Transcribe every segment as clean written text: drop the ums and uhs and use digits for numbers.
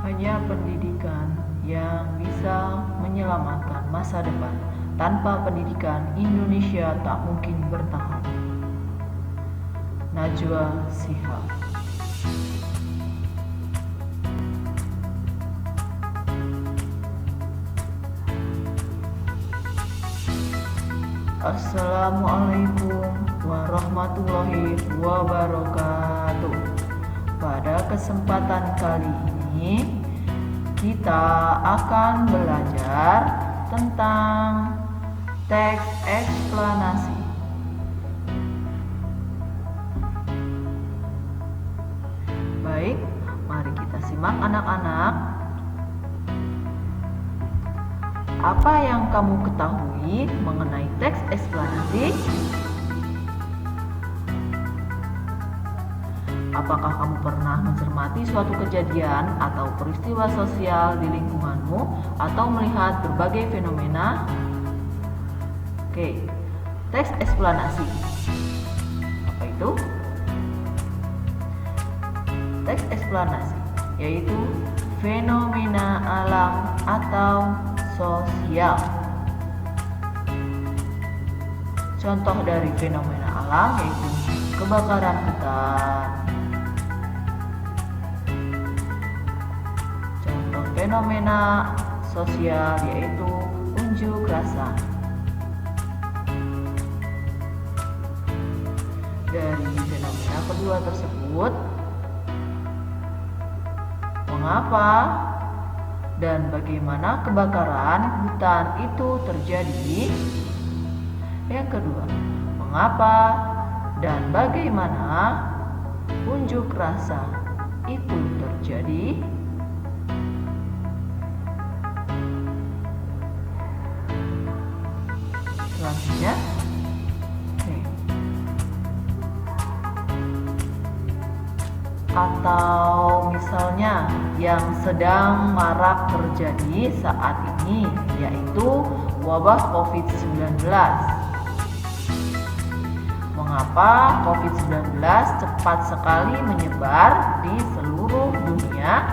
Hanya pendidikan yang bisa menyelamatkan masa depan. Tanpa pendidikan, Indonesia tak mungkin bertahan. Najwa Shihab. Assalamualaikum warahmatullahi wabarakatuh. Pada kesempatan kali ini kita akan belajar tentang teks eksplanasi. Baik, mari kita simak anak-anak. Apa yang kamu ketahui mengenai teks eksplanasi? Apakah kamu pernah mencermati suatu kejadian atau peristiwa sosial di lingkunganmu atau melihat berbagai fenomena? Oke, teks eksplanasi. Apa itu? Teks eksplanasi yaitu fenomena alam atau sosial. Contoh dari fenomena alam yaitu kebakaran hutan. Contoh fenomena sosial yaitu unjuk rasa. Dari fenomena kedua tersebut, mengapa dan bagaimana kebakaran hutan itu terjadi? Yang kedua, mengapa dan bagaimana unjuk rasa itu terjadi? Selanjutnya, atau misalnya yang sedang marak terjadi saat ini yaitu wabah COVID-19. Mengapa COVID-19 cepat sekali menyebar di seluruh dunia?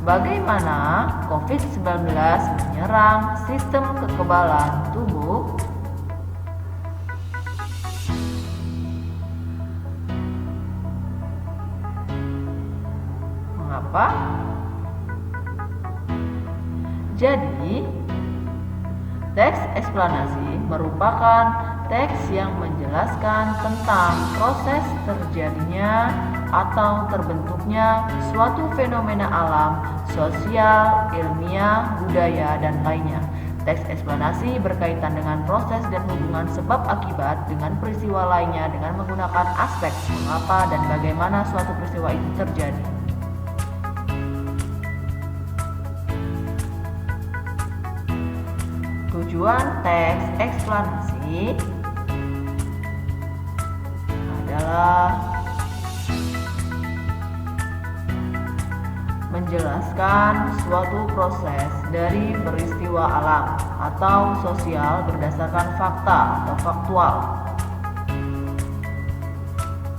Bagaimana COVID-19 menyerang sistem kekebalan tubuh? Mengapa? Jadi, teks eksplanasi merupakan teks yang menjelaskan tentang proses terjadinya atau terbentuknya suatu fenomena alam, sosial, ilmiah, budaya, dan lainnya. Teks eksplanasi berkaitan dengan proses dan hubungan sebab akibat dengan peristiwa lainnya dengan menggunakan aspek mengapa dan bagaimana suatu peristiwa itu terjadi. Tujuan teks eksplanasi adalah menjelaskan suatu proses dari peristiwa alam atau sosial berdasarkan fakta atau faktual.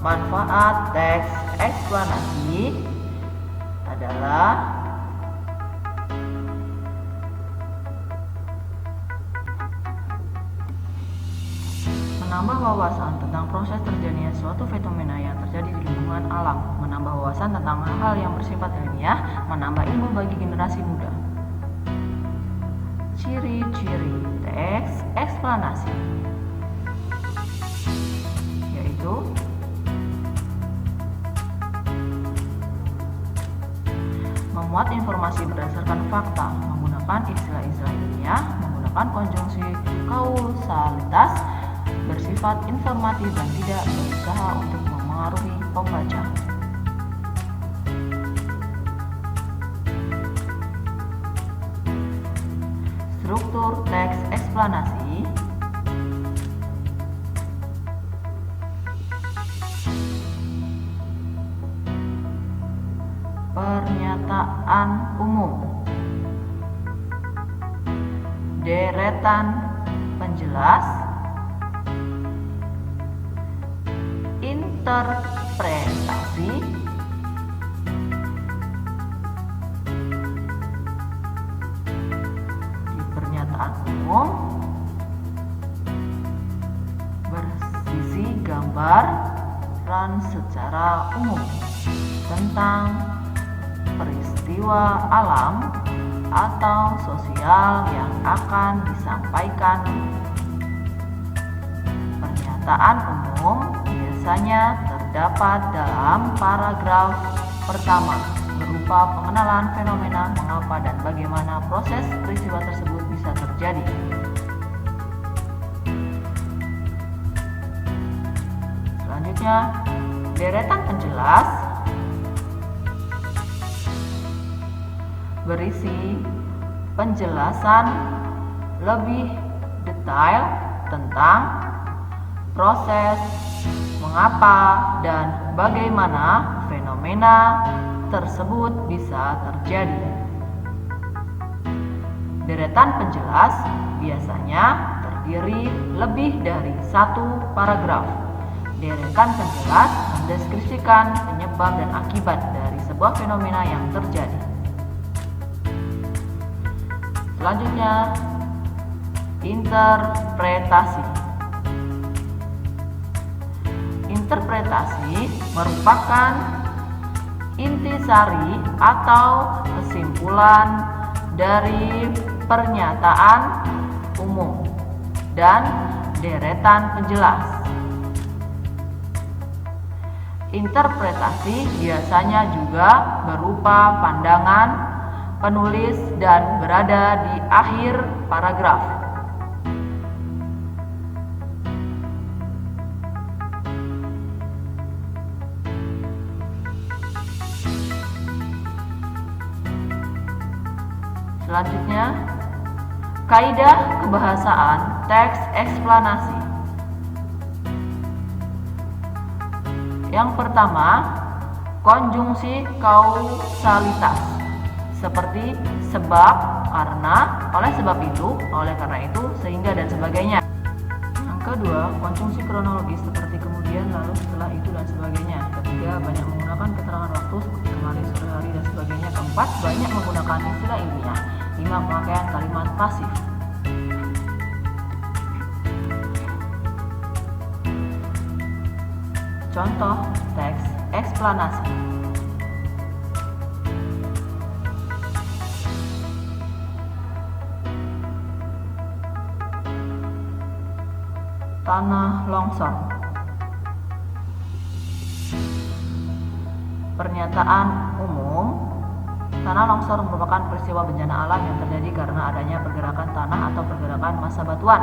Manfaat teks eksplanasi adalah menambah wawasan tentang proses terjadinya suatu fenomena yang terjadi di lingkungan alam, menambah wawasan tentang hal-hal yang bersifat ilmiah, menambah ilmu bagi generasi muda. Ciri-ciri teks eksplanasi yaitu memuat informasi berdasarkan fakta, menggunakan istilah-istilah ilmiah, menggunakan konjungsi kausalitas, bersifat informatif dan tidak berusaha untuk memengaruhi pembaca. Struktur teks eksplanasi pernyataan umum, deretan penjelas, interpretasi, umum berisi gambaran secara umum tentang peristiwa alam atau sosial yang akan disampaikan. Pernyataan umum biasanya terdapat dalam paragraf pertama berupa pengenalan fenomena, mengapa dan bagaimana proses peristiwa tersebut bisa terjadi. Selanjutnya, deretan penjelas berisi penjelasan lebih detail tentang proses, mengapa, dan bagaimana fenomena tersebut bisa terjadi. Deretan penjelas biasanya terdiri lebih dari satu paragraf. Deretan penjelas mendeskripsikan penyebab dan akibat dari sebuah fenomena yang terjadi. Selanjutnya, interpretasi. Interpretasi merupakan intisari atau kesimpulan dari pernyataan umum dan deretan penjelas. Interpretasi biasanya juga berupa pandangan penulis dan berada di akhir paragraf. Selanjutnya, kaidah kebahasaan teks eksplanasi. Yang pertama, konjungsi kausalitas. Seperti sebab, karena, oleh sebab itu, oleh karena itu, sehingga, dan sebagainya. Yang kedua, konjungsi kronologis seperti kemudian, lalu, setelah itu, dan sebagainya. Ketiga, banyak menggunakan keterangan waktu seperti kemarin, sore hari, dan sebagainya. Keempat, banyak menggunakan istilah ilmiah. Lima, pemakaian kalimat pasif. Contoh teks eksplanasi. Tanah longsor. Pernyataan umum, tanah longsor merupakan peristiwa bencana alam yang terjadi karena adanya pergerakan tanah atau pergerakan massa batuan.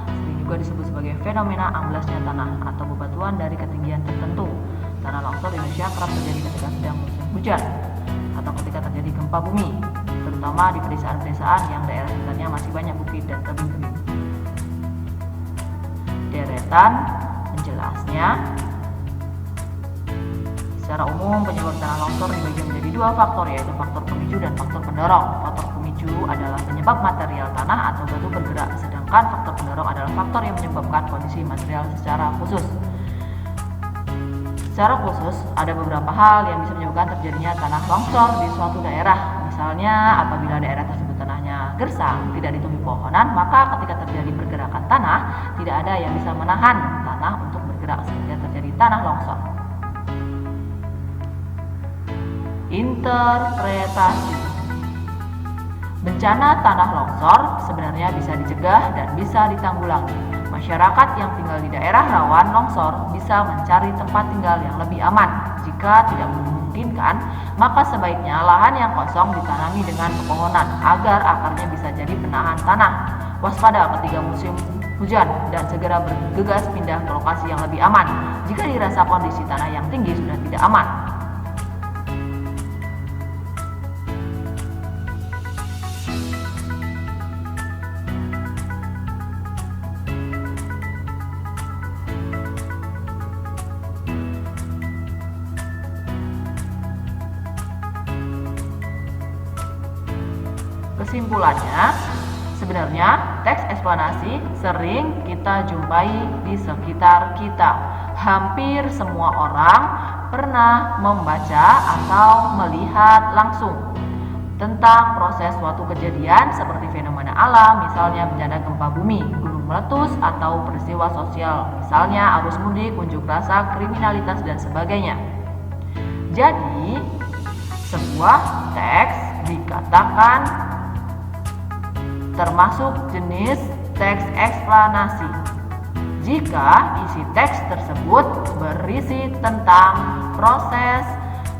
Sering juga disebut sebagai fenomena amblasnya tanah atau bebatuan dari ketinggian tertentu. Tanah longsor di Indonesia kerap terjadi ketika sedang musim hujan atau ketika terjadi gempa bumi, terutama di pedesaan-pedesaan yang daerah sekitarnya masih banyak bukit dan tebing-tebing. Deretan penjelasnya. Secara umum, penyebab tanah longsor dibagi menjadi dua faktor, yaitu faktor pemicu dan faktor pendorong. Faktor pemicu adalah penyebab material tanah atau batu bergerak, sedangkan faktor pendorong adalah faktor yang menyebabkan kondisi material secara khusus. Secara khusus, ada beberapa hal yang bisa menyebabkan terjadinya tanah longsor di suatu daerah. Misalnya, apabila daerah tersebut tanahnya gersang, tidak ditumbuhi pohonan, maka ketika terjadi pergerakan tanah, tidak ada yang bisa menahan tanah untuk bergerak sehingga terjadi tanah longsor. Interpretasi. Bencana tanah longsor sebenarnya bisa dicegah dan bisa ditanggulangi. Masyarakat yang tinggal di daerah rawan longsor bisa mencari tempat tinggal yang lebih aman. Jika tidak memungkinkan, maka sebaiknya lahan yang kosong ditanami dengan pepohonan agar akarnya bisa jadi penahan tanah. Waspada ketika musim hujan dan segera bergegas pindah ke lokasi yang lebih aman jika dirasa kondisi tanah yang tinggi sudah tidak aman. Kesimpulannya, sebenarnya teks eksplanasi sering kita jumpai di sekitar kita. Hampir semua orang pernah membaca atau melihat langsung. tentang proses suatu kejadian seperti fenomena alam, misalnya bencana gempa bumi, gunung meletus, atau peristiwa sosial, misalnya arus mudik, unjuk rasa, kriminalitas, dan sebagainya. Jadi, sebuah teks dikatakan termasuk jenis teks eksplanasi jika isi teks tersebut berisi tentang proses,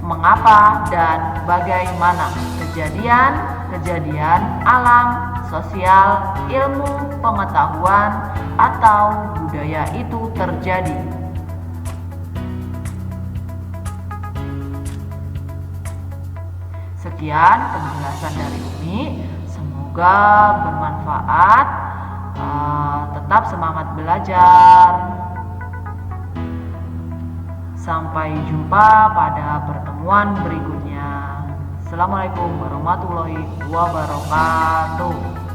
mengapa, dan bagaimana kejadian alam, sosial, ilmu, pengetahuan, atau budaya itu terjadi. Sekian penjelasan dari Umi, semoga bermanfaat. Tetap semangat belajar. Sampai jumpa pada pertemuan berikutnya. Assalamualaikum warahmatullahi wabarakatuh.